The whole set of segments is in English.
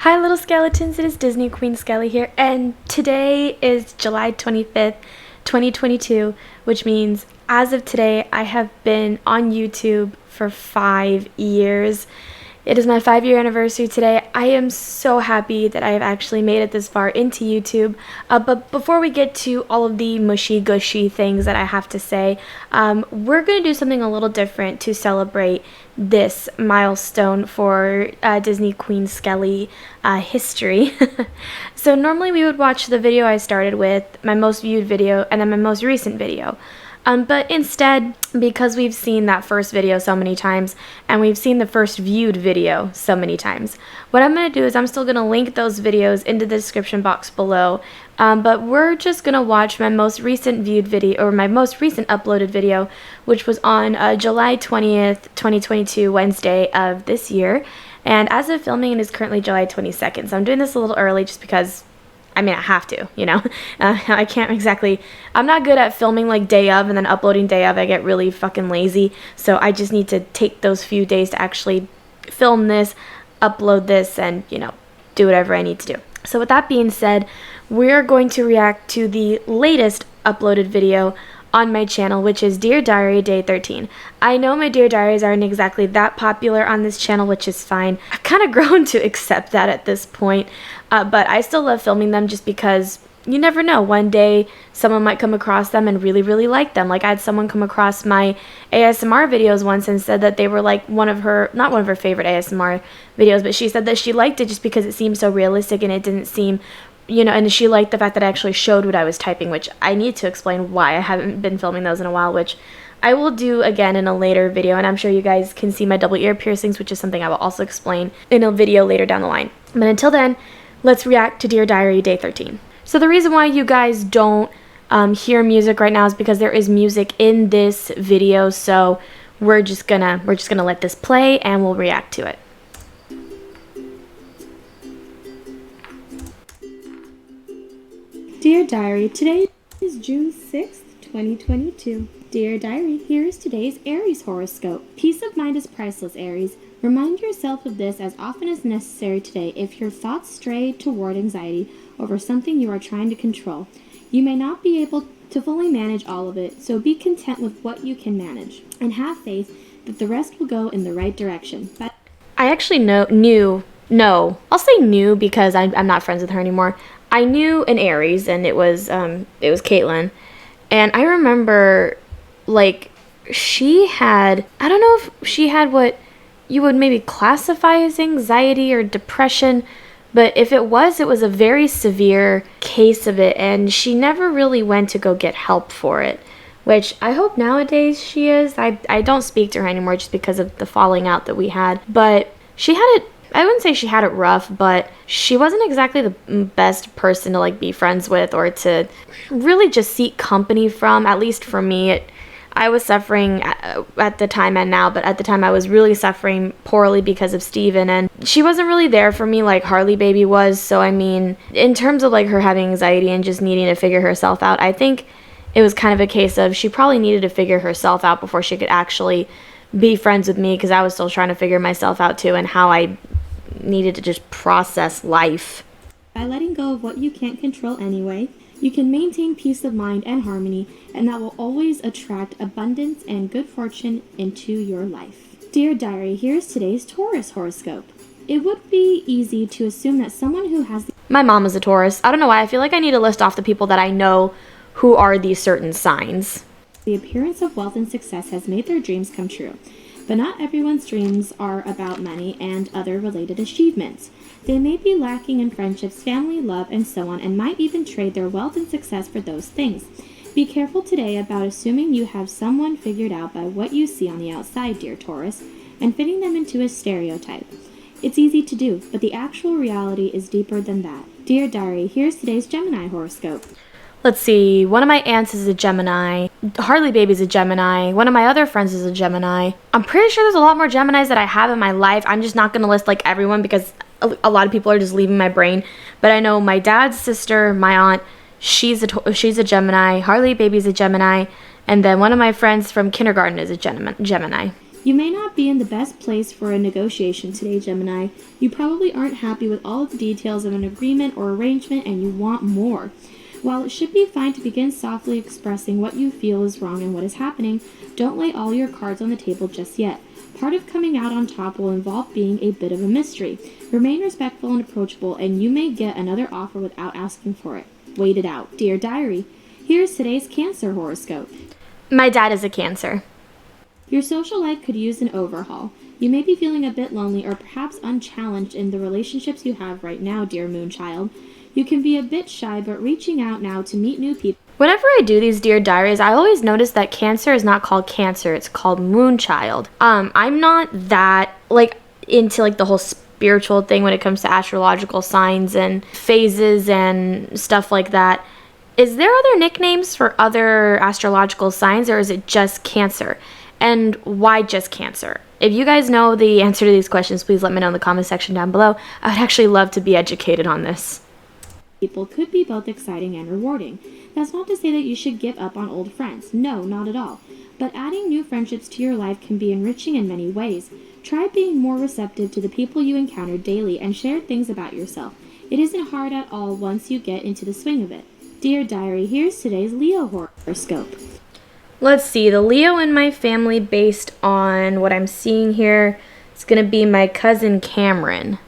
Hi little skeletons, it is Disney Queen Skelly here, and today is July 25th, 2022, which means as of today I have been on YouTube for 5 years. It is my 5-year anniversary today. I am so happy that I have actually made it this far into YouTube. But before we get to all of the mushy gushy things that I have to say, we're going to do something a little different to celebrate this milestone for Disney Queen Skelly history. So normally we would watch the video I started with, my most viewed video, and then my most recent video. But instead, because we've seen that first video so many times, and we've seen the first viewed video so many times, what I'm going to do is I'm still going to link those videos into the description box below, but we're just going to watch my most recent viewed video, or my most recent uploaded video, which was on July 20th, 2022, Wednesday of this year, and as of filming, it is currently July 22nd, so I'm doing this a little early just because I have to, you know. I can't exactly, I'm not good at filming like day of and then uploading day of. I get really fucking lazy. So I just need to take those few days to actually film this, upload this, and, you know, do whatever I need to do. So with that being said, we're going to react to the latest uploaded video on my channel, which is Dear Diary Day 13. I know my Dear Diaries aren't exactly that popular on this channel, which is fine. I've kind of grown to accept that at this point, but I still love filming them just because you never know. One day someone might come across them and really, really like them. Like I had someone come across my ASMR videos once and said that they were like not one of her favorite ASMR videos, but she said that she liked it just because it seemed so realistic and it didn't seem, you know, and she liked the fact that I actually showed what I was typing, which I need to explain why I haven't been filming those in a while, which I will do again in a later video, and I'm sure you guys can see my double ear piercings, which is something I will also explain in a video later down the line. But until then, let's react to Dear Diary Day 13. So the reason why you guys don't hear music right now is because there is music in this video, so we're just gonna let this play and we'll react to it. Dear Diary, today is June 6th, 2022. Dear Diary, here is today's Aries horoscope. Peace of mind is priceless, Aries. Remind yourself of this as often as necessary today if your thoughts stray toward anxiety over something you are trying to control. You may not be able to fully manage all of it, so be content with what you can manage, and have faith that the rest will go in the right direction. I actually knew because I'm not friends with her anymore. I knew an Aries, and it was Caitlin, and I remember, like, she had, I don't know if she had what you would maybe classify as anxiety or depression, but if it was a very severe case of it, and she never really went to go get help for it, which I hope nowadays she is. I don't speak to her anymore just because of the falling out that we had, but she had it, I wouldn't say she had it rough, but she wasn't exactly the best person to like be friends with or to really just seek company from. At least for me, I was suffering at the time and now, but at the time I was really suffering poorly because of Steven, and she wasn't really there for me like Harley Baby was. So I mean, in terms of like her having anxiety and just needing to figure herself out, I think it was kind of a case of she probably needed to figure herself out before she could actually be friends with me, because I was still trying to figure myself out too, and how I needed to just process life. By letting go of what you can't control anyway, you can maintain peace of mind and harmony, and that will always attract abundance and good fortune into your life. Dear Diary, here's today's Taurus horoscope. It would be easy to assume that someone who has My mom is a Taurus. I don't know why. I feel like I need to list off the people that I know who are these certain signs. The appearance of wealth and success has made their dreams come true. But not everyone's dreams are about money and other related achievements. They may be lacking in friendships, family, love, and so on, and might even trade their wealth and success for those things. Be careful today about assuming you have someone figured out by what you see on the outside, dear Taurus, and fitting them into a stereotype. It's easy to do, but the actual reality is deeper than that. Dear Diary, here's today's Gemini horoscope. Let's see, one of my aunts is a Gemini, Harley Baby's a Gemini, one of my other friends is a Gemini. I'm pretty sure there's a lot more Geminis that I have in my life. I'm just not going to list like everyone because a lot of people are just leaving my brain. But I know my dad's sister, my aunt, she's a Gemini, Harley Baby's a Gemini, and then one of my friends from kindergarten is a Gemini. You may not be in the best place for a negotiation today, Gemini. You probably aren't happy with all of the details of an agreement or arrangement and you want more. While it should be fine to begin softly expressing what you feel is wrong and what is happening, don't lay all your cards on the table just yet. Part of coming out on top will involve being a bit of a mystery. Remain respectful and approachable, and you may get another offer without asking for it. Wait it out. Dear Diary, here's today's Cancer horoscope. My dad is a Cancer. Your social life could use an overhaul. You may be feeling a bit lonely or perhaps unchallenged in the relationships you have right now, dear Moonchild. You can be a bit shy, but reaching out now to meet new people. Whenever I do these Dear Diaries, I always notice that Cancer is not called Cancer, it's called Moonchild. I'm not that, into, the whole spiritual thing when it comes to astrological signs and phases and stuff like that. Is there other nicknames for other astrological signs, or is it just Cancer? And why just Cancer? If you guys know the answer to these questions, please let me know in the comment section down below. I would actually love to be educated on this. People could be both exciting and rewarding. That's not to say that you should give up on old friends. No, not at all. But adding new friendships to your life can be enriching in many ways. Try being more receptive to the people you encounter daily and share things about yourself. It isn't hard at all once you get into the swing of it. Dear Diary, here's today's Leo horoscope. Let's see, the Leo in my family, based on what I'm seeing here, it's going to be my cousin Cameron.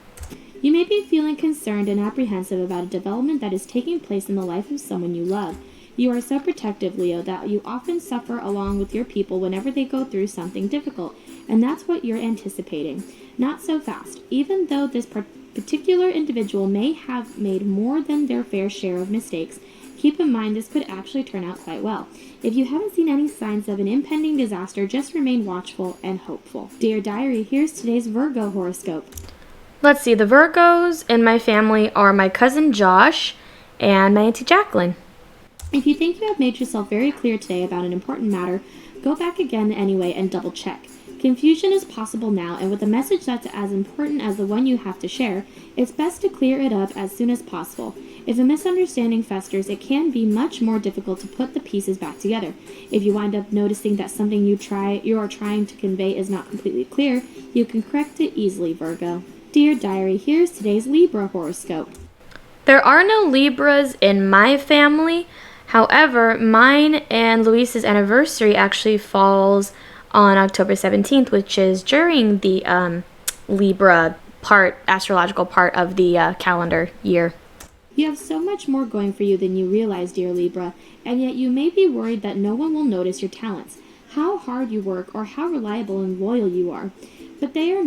You may be feeling concerned and apprehensive about a development that is taking place in the life of someone you love. You are so protective, Leo, that you often suffer along with your people whenever they go through something difficult, and that's what you're anticipating. Not so fast. Even though this particular individual may have made more than their fair share of mistakes, keep in mind this could actually turn out quite well. If you haven't seen any signs of an impending disaster, just remain watchful and hopeful. Dear Diary, here's today's Virgo horoscope. Let's see, the Virgos in my family are my cousin Josh and my auntie Jacqueline. If you think you have made yourself very clear today about an important matter, go back again anyway and double check. Confusion is possible now, and with a message that's as important as the one you have to share, it's best to clear it up as soon as possible. If a misunderstanding festers, it can be much more difficult to put the pieces back together. If you wind up noticing that something you are trying to convey is not completely clear, you can correct it easily, Virgo. Dear Diary, here's today's Libra horoscope. There are no Libras in my family. However, mine and Luis's anniversary actually falls on October 17th, which is during the Libra astrological part of the calendar year. You have so much more going for you than you realize, dear Libra, and yet you may be worried that no one will notice your talents, how hard you work, or how reliable and loyal you are. But they are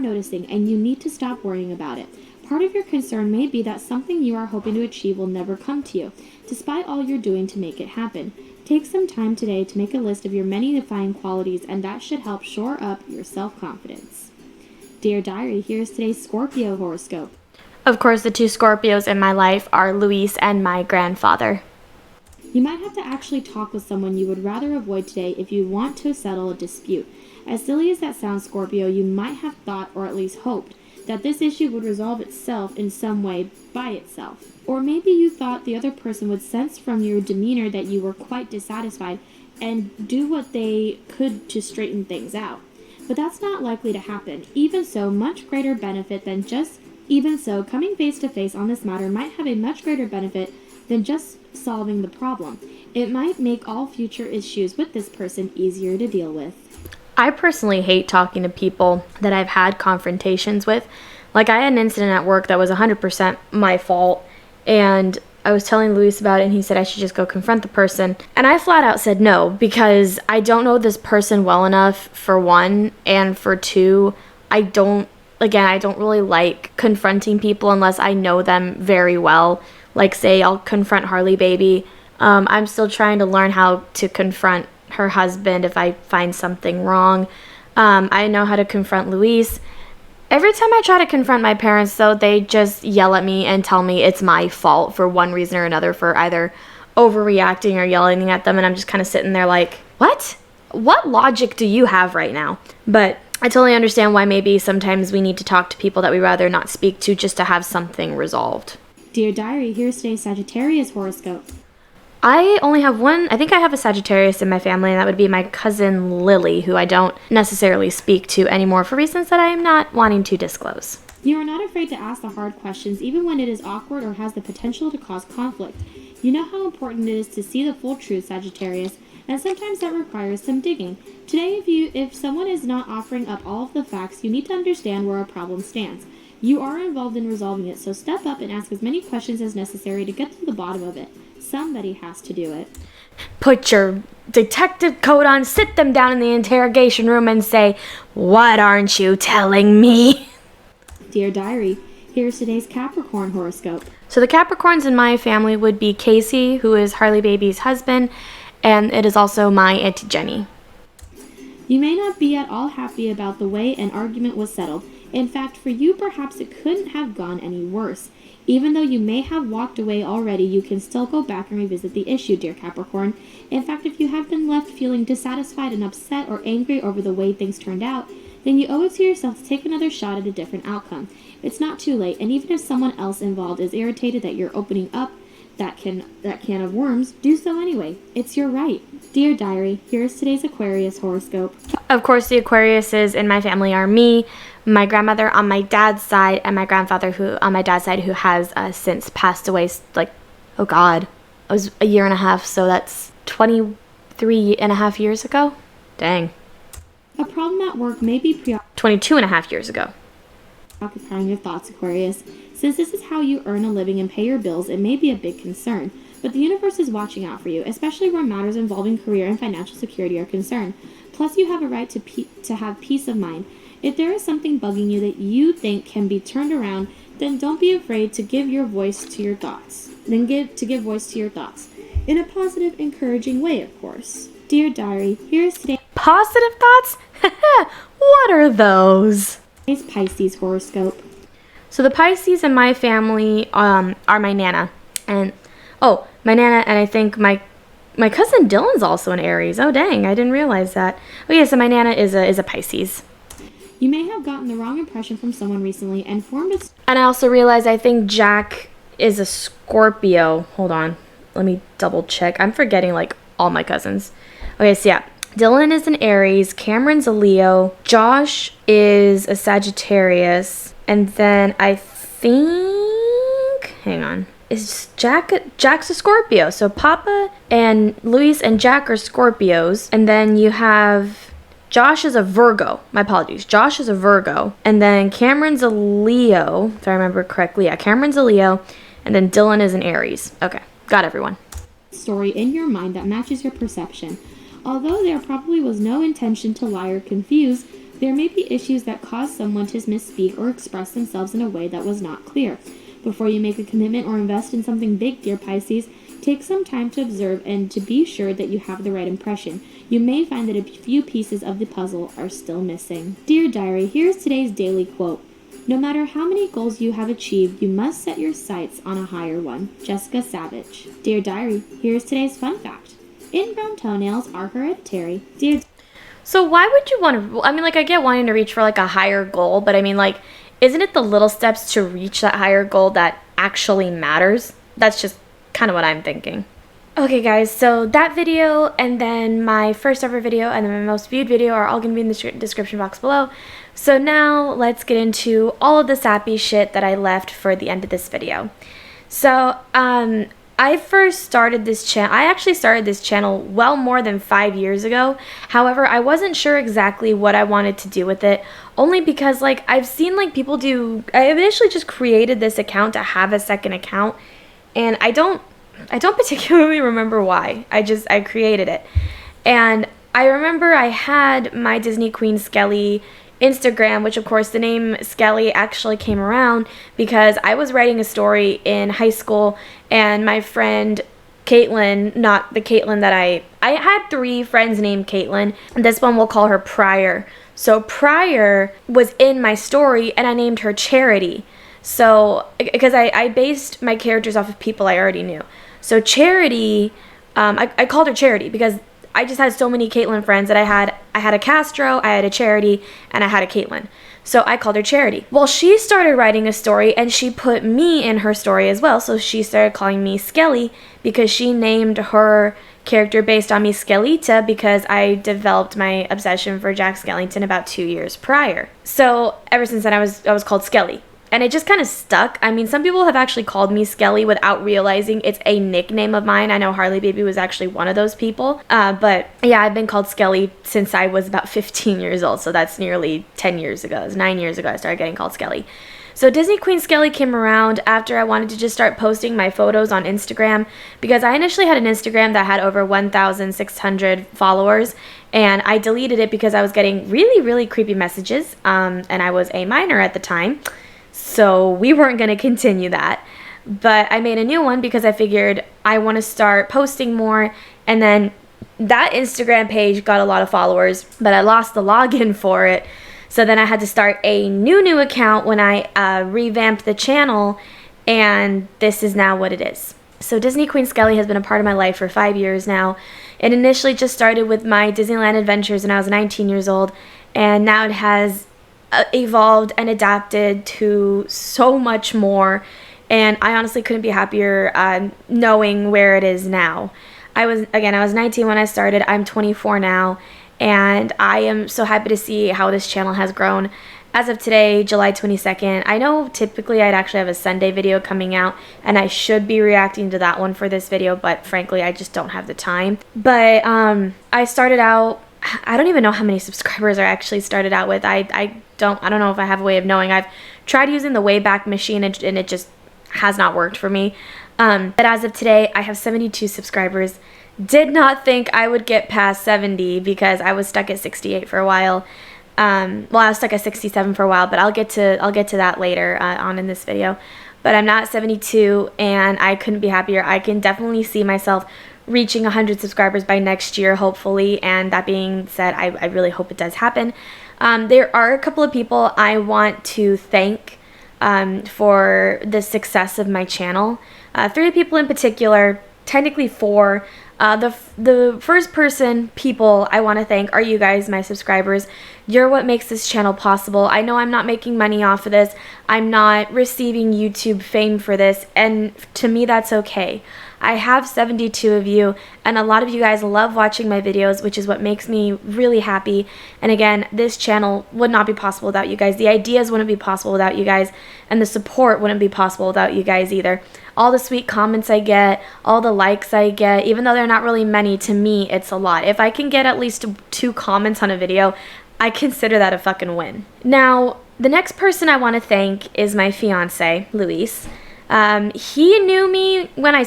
noticing, and you need to stop worrying about it. Part of your concern may be that something you are hoping to achieve will never come to you, despite all you're doing to make it happen. Take some time today to make a list of your many defining qualities, and that should help shore up your self-confidence. Dear Diary, here's today's Scorpio horoscope. Of course, the two Scorpios in my life are Luis and my grandfather. You might have to actually talk with someone you would rather avoid today if you want to settle a dispute. As silly as that sounds, Scorpio, you might have thought, or at least hoped, that this issue would resolve itself in some way by itself. Or maybe you thought the other person would sense from your demeanor that you were quite dissatisfied and do what they could to straighten things out. But that's not likely to happen. Even so, coming face to face on this matter might have a much greater benefit than just solving the problem. It might make all future issues with this person easier to deal with. I personally hate talking to people that I've had confrontations with. Like, I had an incident at work that was 100% my fault, and I was telling Luis about it, and he said I should just go confront the person. And I flat out said no, because I don't know this person well enough, for one, and for two, I don't really like confronting people unless I know them very well. Like, say, I'll confront Harley Baby. I'm still trying to learn how to confront her husband if I find something wrong. I know how to confront Luis. Every time I try to confront my parents, though, they just yell at me and tell me it's my fault for one reason or another, for either overreacting or yelling at them, and I'm just kind of sitting there like, what? What logic do you have right now? But I totally understand why maybe sometimes we need to talk to people that we rather not speak to just to have something resolved. Dear Diary, here's today's Sagittarius horoscope. I only have one. I think I have a Sagittarius in my family, and that would be my cousin Lily, who I don't necessarily speak to anymore for reasons that I am not wanting to disclose. You are not afraid to ask the hard questions, even when it is awkward or has the potential to cause conflict. You know how important it is to see the full truth, Sagittarius, and sometimes that requires some digging. Today, if someone is not offering up all of the facts, you need to understand where a problem stands. You are involved in resolving it, so step up and ask as many questions as necessary to get to the bottom of it. Somebody has to do it. Put your detective coat on, sit them down in the interrogation room, and say, "What aren't you telling me?" Dear Diary, here's today's Capricorn horoscope. So the Capricorns in my family would be Casey, who is Harley Baby's husband, and it is also my Auntie Jenny. You may not be at all happy about the way an argument was settled. In fact, for you, perhaps it couldn't have gone any worse. Even though you may have walked away already, you can still go back and revisit the issue, dear Capricorn. In fact, if you have been left feeling dissatisfied and upset or angry over the way things turned out, then you owe it to yourself to take another shot at a different outcome. It's not too late, and even if someone else involved is irritated that you're opening up that can of worms, do so anyway. It's your right. Dear Diary, here's today's Aquarius horoscope. Of course, the Aquariuses in my family are me, my grandmother on my dad's side, and my grandfather who on my dad's side, who has since passed away. Like, oh God, it was a year and a half, so that's 23 and a half years ago. Dang. A problem at work may be 22 and a half years ago. preoccupying your thoughts, Aquarius. Since this is how you earn a living and pay your bills, it may be a big concern, but the universe is watching out for you, especially where matters involving career and financial security are concerned. Plus, you have a right to have peace of mind. If there is something bugging you that you think can be turned around, then don't be afraid to give voice to your thoughts. In a positive, encouraging way, of course. Dear Diary, here's today's Positive thoughts? What are those? Pisces horoscope. So the Pisces in my family are my Nana. And, my Nana, and I think my cousin Dylan's also an Aries. Oh, dang, I didn't realize that. Oh, yeah, so my Nana is a Pisces. You may have gotten the wrong impression from someone recently and formed a... And I also realized I think Jack is a Scorpio. Hold on. Let me double check. I'm forgetting, all my cousins. Okay, so yeah. Dylan is an Aries. Cameron's a Leo. Josh is a Sagittarius. And then I think... Hang on. Is Jack's a Scorpio. So Papa and Luis and Jack are Scorpios. And then you have... Josh is a Virgo. My apologies. Josh is a Virgo. And then Cameron's a Leo. If I remember correctly. Yeah, Cameron's a Leo. And then Dylan is an Aries. Okay. Got everyone. Story in your mind that matches your perception. Although there probably was no intention to lie or confuse, there may be issues that cause someone to misspeak or express themselves in a way that was not clear. Before you make a commitment or invest in something big, dear Pisces, take some time to observe and to be sure that you have the right impression. You may find that a few pieces of the puzzle are still missing. Dear Diary, here's today's daily quote. No matter how many goals you have achieved, you must set your sights on a higher one. Jessica Savage. Dear Diary, here's today's fun fact. Ingrown toenails are hereditary. So why would you want to... I get wanting to reach for, a higher goal, but isn't it the little steps to reach that higher goal that actually matters? That's just kind of what I'm thinking. Okay, guys, so that video and then my first ever video and then my most viewed video are all going to be in the description box below. So now let's get into all of the sappy shit that I left for the end of this video. So, I first started this channel. I actually started this channel well more than 5 years ago. However, I wasn't sure exactly what I wanted to do with it, only because I've seen people do. I initially just created this account to have a second account, and I don't particularly remember why. I created it, and I remember I had my Disney Queen Skelly Instagram, which of course the name Skelly actually came around because I was writing a story in high school and my friend Caitlin, not the Caitlin that I had 3 friends named Caitlin, and this one we'll call her Pryor. So Pryor was in my story and I named her Charity. So, because I based my characters off of people I already knew. So Charity, I called her Charity because I just had so many Caitlin friends that I had a Castro, I had a Charity, and I had a Caitlin. So I called her Charity. Well, she started writing a story and she put me in her story as well. So she started calling me Skelly because she named her character based on me Skelita because I developed my obsession for Jack Skellington about 2 years prior. So ever since then I was called Skelly. And it just kind of stuck. I mean, some people have actually called me Skelly without realizing it's a nickname of mine. I know Harley Baby was actually one of those people. But yeah, I've been called Skelly since I was about 15 years old. So that's nearly 10 years ago. It was 9 years ago I started getting called Skelly. So Disney Queen Skelly came around after I wanted to just start posting my photos on Instagram because I initially had an Instagram that had over 1,600 followers and I deleted it because I was getting really, really creepy messages and I was a minor at the time. So we weren't going to continue that. But I made a new one because I figured I want to start posting more. And then that Instagram page got a lot of followers, but I lost the login for it. So then I had to start a new account when I revamped the channel. And this is now what it is. So Disney Queen Skelly has been a part of my life for 5 years now. It initially just started with my Disneyland adventures when I was 19 years old. And now it has evolved and adapted to so much more, and I honestly couldn't be happier knowing where it is now. I was 19 when I started. I'm 24 now, and I am so happy to see how this channel has grown. As of today, July 22nd, I know typically I'd actually have a Sunday video coming out, and I should be reacting to that one for this video, but frankly, I just don't have the time. But I started out, I don't even know how many subscribers I actually started out with. I don't know if I have a way of knowing. I've tried using the Wayback Machine and it just has not worked for me. But as of today, I have 72 subscribers. Did not think I would get past 70 because I was stuck at 68 for a while. Well, I was stuck at 67 for a while, but I'll get to that later on in this video. But I'm now at 72 and I couldn't be happier. I can definitely see myself reaching 100 subscribers by next year, hopefully. And that being said, I really hope it does happen. There are a couple of people I want to thank for the success of my channel. 3 people in particular, technically 4. The first people I want to thank are you guys, my subscribers. You're what makes this channel possible. I know I'm not making money off of this. I'm not receiving YouTube fame for this, and to me that's okay. I have 72 of you, and a lot of you guys love watching my videos, which is what makes me really happy. And again, this channel would not be possible without you guys. The ideas wouldn't be possible without you guys, and the support wouldn't be possible without you guys either. All the sweet comments I get, all the likes I get, even though they're not really many, to me, it's a lot. If I can get at least 2 comments on a video, I consider that a fucking win. Now, the next person I want to thank is my fiance, Luis. He knew me when I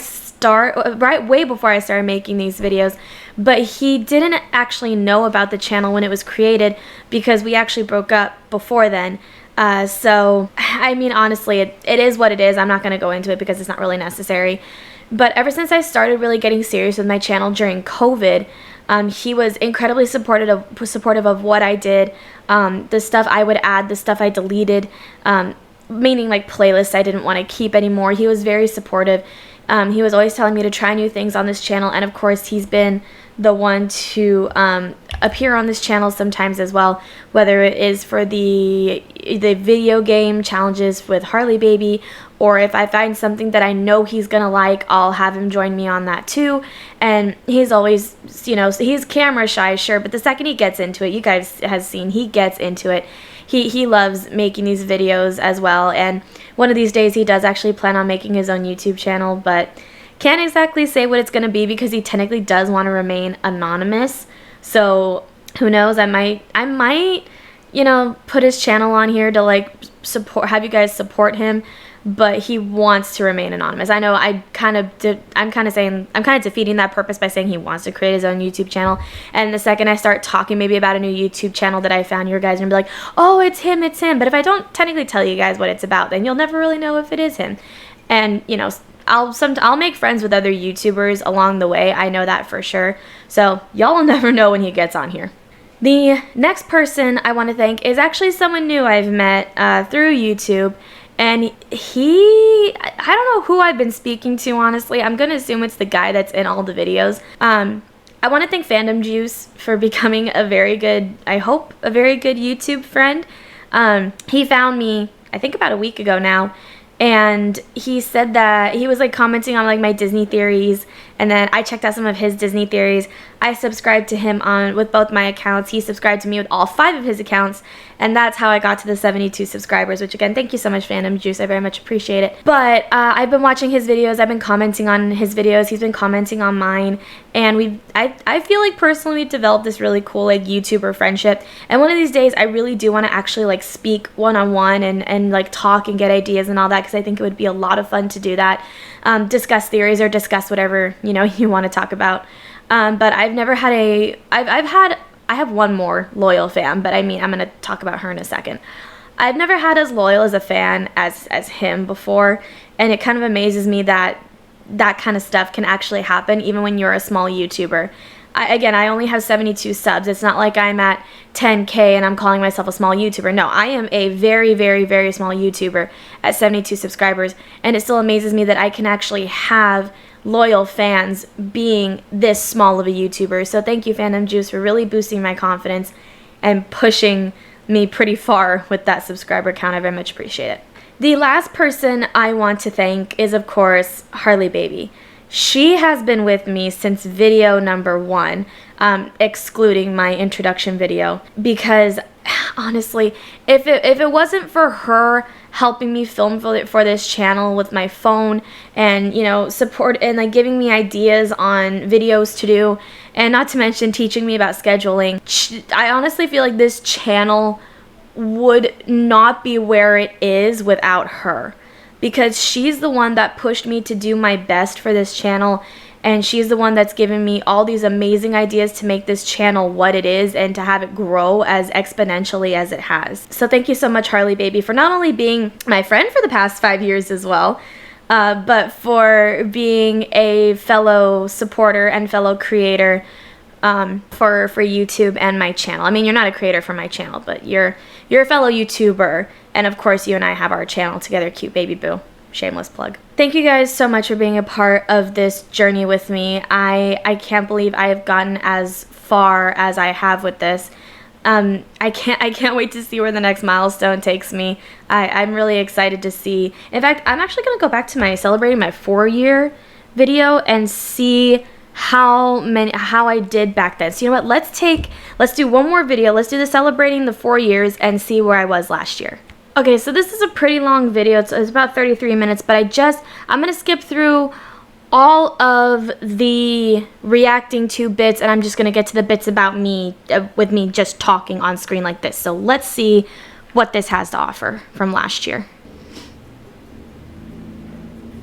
way before I started making these videos, but he didn't actually know about the channel when it was created because we actually broke up before then. So, I mean, honestly, it is what it is. I'm not going to go into it because it's not really necessary. But ever since I started really getting serious with my channel during COVID, he was incredibly supportive of what I did, the stuff I would add, the stuff I deleted, meaning like playlists I didn't want to keep anymore. He was very supportive. He was always telling me to try new things on this channel, and of course he's been the one to appear on this channel sometimes as well, whether it is for the video game challenges with Harley Baby, or if I find something that I know he's gonna like, I'll have him join me on that too. And he's always, you know, he's camera shy, sure, but the second he gets into it, you guys have seen, he gets into it. He loves making these videos as well, and one of these days he does actually plan on making his own YouTube channel, but can't exactly say what it's going to be because he technically does want to remain anonymous. So who knows, I might, you know, put his channel on here to like have you guys support him, but he wants to remain anonymous. I know I'm kind of defeating that purpose by saying he wants to create his own YouTube channel. And the second I start talking maybe about a new YouTube channel that I found, you guys are gonna be like, oh, it's him. But if I don't technically tell you guys what it's about, then you'll never really know if it is him. And you know, I'll make friends with other YouTubers along the way. I know that for sure. So y'all will never know when he gets on here. The next person I want to thank is actually someone new I've met through YouTube. And I don't know who I've been speaking to, honestly. I'm going to assume it's the guy that's in all the videos. I want to thank Fandom Juice for becoming a very good, I hope, a very good YouTube friend. He found me, I think about a week ago now, and he said that he was like commenting on like my Disney theories, and then I checked out some of his Disney theories. I subscribed to him with both my accounts. He subscribed to me with all 5 of his accounts, and that's how I got to the 72 subscribers, which again, thank you so much, Fandom Juice. I very much appreciate it. But I've been watching his videos. I've been commenting on his videos. He's been commenting on mine, and I feel like personally we've developed this really cool like YouTuber friendship. And one of these days, I really do want to actually like speak one-on-one and like talk and get ideas and all that, because I think it would be a lot of fun to do that. Discuss theories or discuss whatever, you know, you want to talk about. But I've never had I have one more loyal fan, but I mean, I'm going to talk about her in a second. I've never had as loyal as a fan as him before, and it kind of amazes me that that kind of stuff can actually happen even when you're a small YouTuber. I only have 72 subs. It's not like I'm at 10K and I'm calling myself a small YouTuber. No, I am a very, very, very small YouTuber at 72 subscribers, and it still amazes me that I can actually have loyal fans being this small of a YouTuber. So thank you, Fandom Juice, for really boosting my confidence and pushing me pretty far with that subscriber count. I very much appreciate it. The last person I want to thank is, of course, Harley Baby. She has been with me since video number 1, excluding my introduction video, because honestly, if it wasn't for her helping me film for this channel with my phone, and you know, support and like giving me ideas on videos to do, and not to mention teaching me about scheduling, I honestly feel like this channel would not be where it is without her, because she's the one that pushed me to do my best for this channel, and she's the one that's given me all these amazing ideas to make this channel what it is and to have it grow as exponentially as it has. So thank you so much, Harley Baby, for not only being my friend for the past 5 years as well, but for being a fellow supporter and fellow creator for YouTube and my channel. I mean, you're not a creator for my channel, but you're a fellow YouTuber, and of course you and I have our channel together, Cute Baby Boo. Shameless plug. Thank you guys so much for being a part of this journey with me. I can't believe I have gotten as far as I have with this. I can't wait to see where the next milestone takes me. I'm really excited to see. In fact, I'm actually going to go back to my celebrating my 4-year video and see how I did back then. So you know what? Let's do one more video. Let's do the celebrating the 4 years and see where I was last year. Okay, so this is a pretty long video. It's about 33 minutes, but I'm going to skip through all of the reacting to bits, and I'm just going to get to the bits about me, with me just talking on screen like this. So let's see what this has to offer from last year.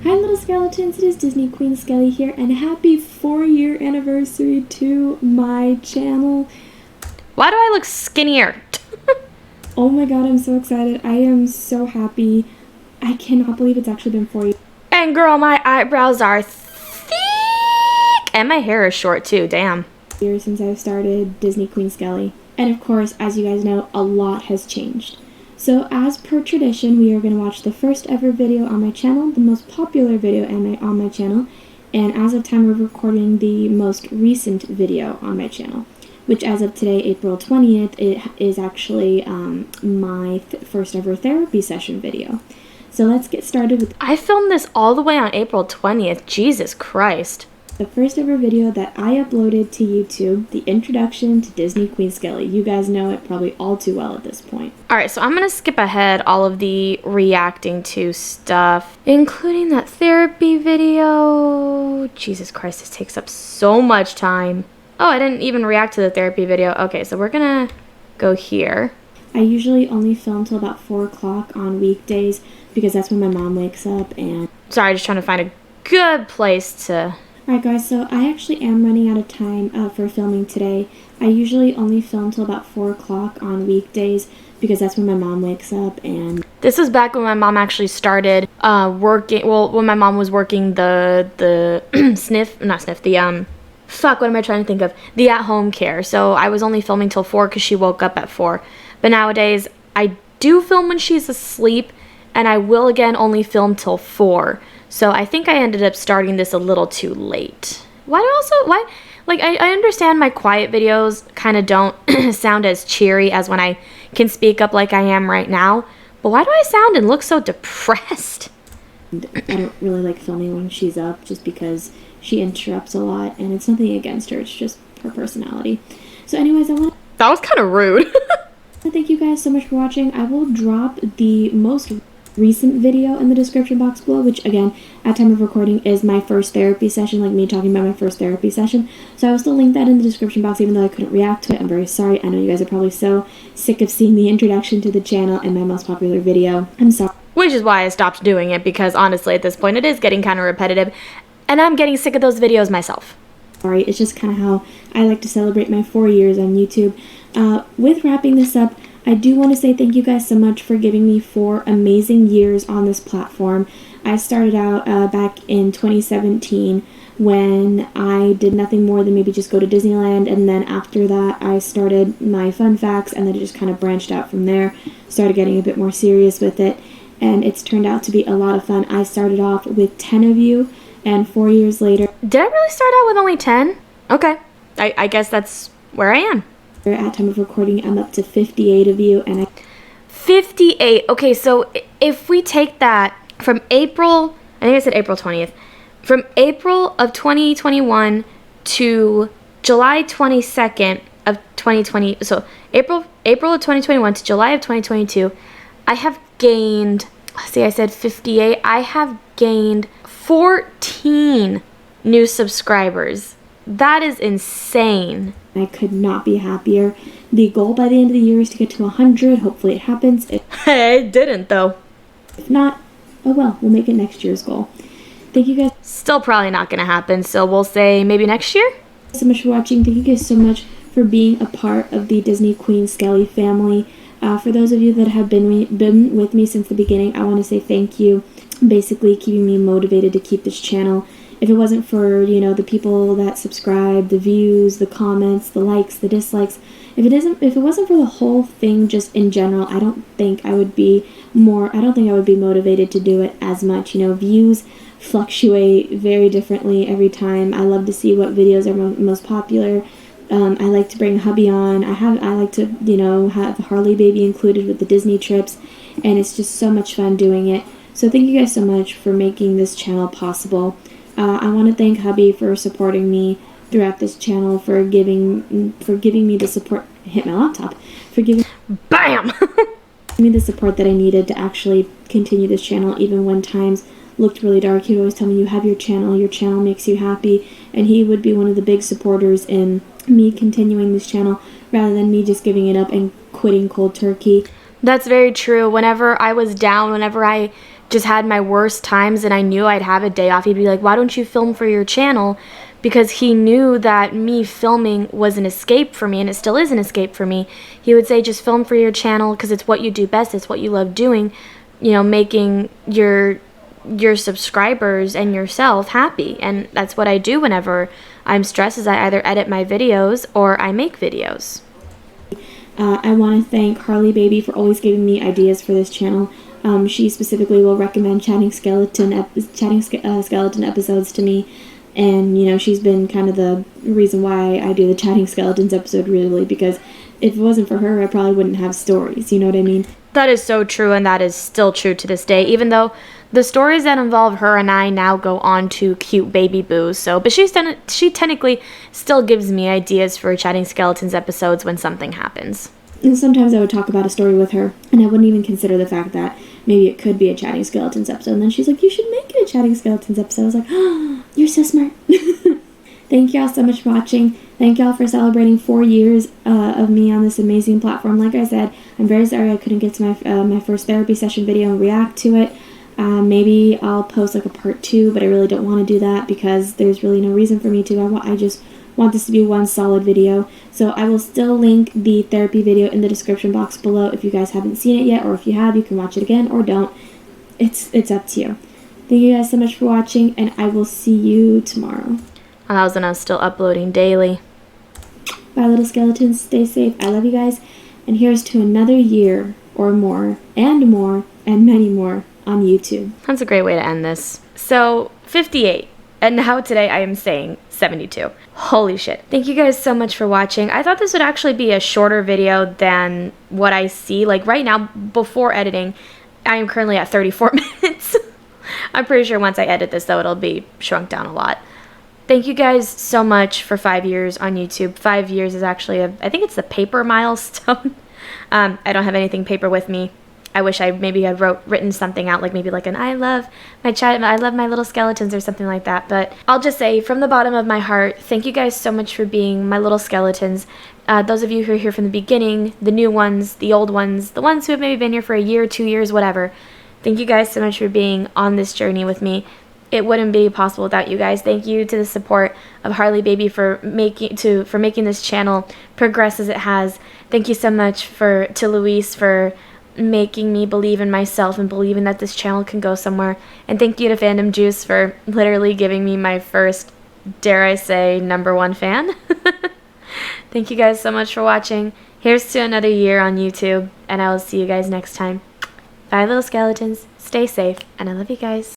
Hi little skeletons, it is Disney Queen Skelly here, and happy 4-year anniversary to my channel. Why do I look skinnier? Oh my god, I'm so excited. I am so happy. I cannot believe it's actually been 4 years. And girl, my eyebrows are thick! And my hair is short too, damn. Years since I've started Disney Queen Skelly. And of course, as you guys know, a lot has changed. So as per tradition, we are going to watch the first ever video on my channel, the most popular video on my channel, and as of time of recording, the most recent video on my channel, which as of today, April 20th, it is actually my first ever therapy session video. So let's get started with... I filmed this all the way on April 20th. Jesus Christ. The first ever video that I uploaded to YouTube, the introduction to Disney Queen Skelly. You guys know it probably all too well at this point. Alright, so I'm going to skip ahead all of the reacting to stuff, including that therapy video. Jesus Christ, this takes up so much time. Oh, I didn't even react to the therapy video. Okay, so we're going to go here. I usually only film till about 4 o'clock on weekdays because that's when my mom wakes up and... Sorry, just trying to find a good place to... Alright guys, so I actually am running out of time for filming today. I usually only film till about 4 o'clock on weekdays because that's when my mom wakes up and... This was back when my mom actually started working, well, when my mom was working the fuck, what am I trying to think of? The at-home care. So I was only filming till 4 because she woke up at 4. But nowadays, I do film when she's asleep, and I will again only film till 4. So I think I ended up starting this a little too late. Like, I understand my quiet videos kind of don't sound as cheery as when I can speak up like I am right now. But why do I sound and look so depressed? I don't really like filming when she's up just because she interrupts a lot, and it's nothing against her. It's just her personality. So anyways, That was kind of rude. thank you guys so much for watching. I will drop the most recent video in the description box below, which again, at time of recording, is my first therapy session, like me talking about my first therapy session. So I will still link that in the description box, even though I couldn't react to it. I'm very sorry. I know you guys are probably so sick of seeing the introduction to the channel and my most popular video. I'm sorry. Which is why I stopped doing it, because honestly, at this point, it is getting kind of repetitive, and I'm getting sick of those videos myself. Sorry, it's just kind of how I like to celebrate my 4 years on YouTube. With wrapping this up, I do want to say thank you guys so much for giving me 4 amazing years on this platform. I started out back in 2017 when I did nothing more than maybe just go to Disneyland, and then after that I started my fun facts, and then it just kind of branched out from there, started getting a bit more serious with it, and it's turned out to be a lot of fun. I started off with 10 of you, and 4 years later... Did I really start out with only 10? Okay. I guess that's where I am. At time of recording, I'm up to 58 of you, and 58. Okay, so if we take that from April, I think I said April 20th, from April of 2021 to July 22nd of 2020, so April of 2021 to July of 2022, I have gained, see, I said 58, I have gained 14 new subscribers. That is insane. I could not be happier. The goal by the end of the year is to get to 100. Hopefully it happens. It didn't, though. If not, oh well, we'll make it next year's goal. Thank you guys Still probably not going to happen, so we'll say maybe next year? so much for watching. Thank you guys so much for being a part of the Disney Queen Skelly family. For those of you that have been with me since the beginning, I want to say thank you. Basically keeping me motivated to keep this channel. If it wasn't for, you know, the people that subscribe, the views, the comments, the likes, the dislikes, if it wasn't for the whole thing just in general, I don't think I would be motivated to do it as much. You know, views fluctuate very differently every time. I love to see what videos are most popular. I like to bring hubby on. I like to, you know, have Harley baby included with the Disney trips, and it's just so much fun doing it. So thank you guys so much for making this channel possible. I want to thank hubby for supporting me throughout this channel, for giving me the support. Hit my laptop. For giving BAM! me the support that I needed to actually continue this channel, even when times looked really dark. He'd always tell me, you have your channel makes you happy, and he would be one of the big supporters in me continuing this channel rather than me just giving it up and quitting cold turkey. That's very true. Whenever I was down, whenever I just had my worst times and I knew I'd have a day off, he'd be like, why don't you film for your channel? Because he knew that me filming was an escape for me, and it still is an escape for me. He would say, just film for your channel because it's what you do best. It's what you love doing, you know, making your subscribers and yourself happy. And that's what I do whenever I'm stressed, is I either edit my videos or I make videos. I want to thank Harley baby for always giving me ideas for this channel. She specifically will recommend chatting skeleton episodes to me, and you know, she's been kind of the reason why I do the chatting skeletons episode, really, because if it wasn't for her, I probably wouldn't have stories, you know what I mean? That is so true, and that is still true to this day, even though the stories that involve her and I now go on to cute baby boos. So, but she technically still gives me ideas for chatting skeletons episodes when something happens. And sometimes I would talk about a story with her, and I wouldn't even consider the fact that maybe it could be a chatting skeletons episode. And then she's like, you should make it a chatting skeletons episode. I was like, oh, you're so smart. Thank y'all so much for watching. Thank y'all for celebrating 4 years of me on this amazing platform. Like I said, I'm very sorry I couldn't get to my first therapy session video and react to it. Maybe I'll post like a part 2, but I really don't want to do that because there's really no reason for me to. I just want this to be one solid video. So I will still link the therapy video in the description box below if you guys haven't seen it yet, or if you have, you can watch it again or don't. It's up to you. Thank you guys so much for watching, and I will see you tomorrow. And I'm still uploading daily. Bye, little skeletons. Stay safe. I love you guys. And here's to another year or more, and many more on YouTube. That's a great way to end this. So, 58. And now today I am saying 72. Holy shit. Thank you guys so much for watching. I thought this would actually be a shorter video than what I see. Like right now, before editing, I am currently at 34 minutes. I'm pretty sure once I edit this though, it'll be shrunk down a lot. Thank you guys so much for 5 years on YouTube. 5 years is actually, I think it's the paper milestone. I don't have anything paper with me. I wish I maybe had written something out, like maybe like an I love my chat, I love my little skeletons or something like that. But I'll just say from the bottom of my heart, thank you guys so much for being my little skeletons. Those of you who are here from the beginning, the new ones, the old ones, the ones who have maybe been here for a year, 2 years, whatever. Thank you guys so much for being on this journey with me. It wouldn't be possible without you guys. Thank you to the support of Harley Baby for making this channel progress as it has. Thank you so much to Luis for making me believe in myself and believing that this channel can go somewhere. And thank you to Fandom Juice for literally giving me my first, dare I say, #1 fan. Thank you guys so much for watching. Here's to another year on YouTube, and I will see you guys next time. Bye, little skeletons. Stay safe, and I love you guys.